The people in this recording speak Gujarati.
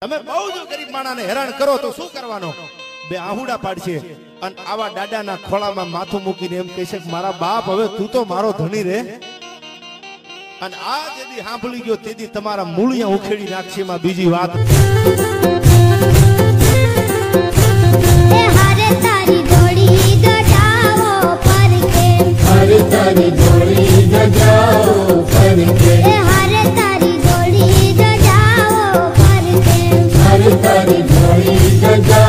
તમે બહુ જ ગરીબ માણાને હેરાન કરો તો શું કરવાનો? બે આહુડા પાડશે અને આવા દાદાના ખોળામાં માથું મૂકીને એમ કહેશે કે મારા બાપ હવે તું તો મારો ધણી રે. અને આ જેદી સાંભળી ગયો તેદી તમારા મૂળિયા ઉખેડી નાખશે. માં બીજી વાત તારી જોડી ગજાવો ફરકે તારી જોડી ગજાવો ફરકે તારી જોડી ગજાવો ફરકે તારી જોડી ગજાવો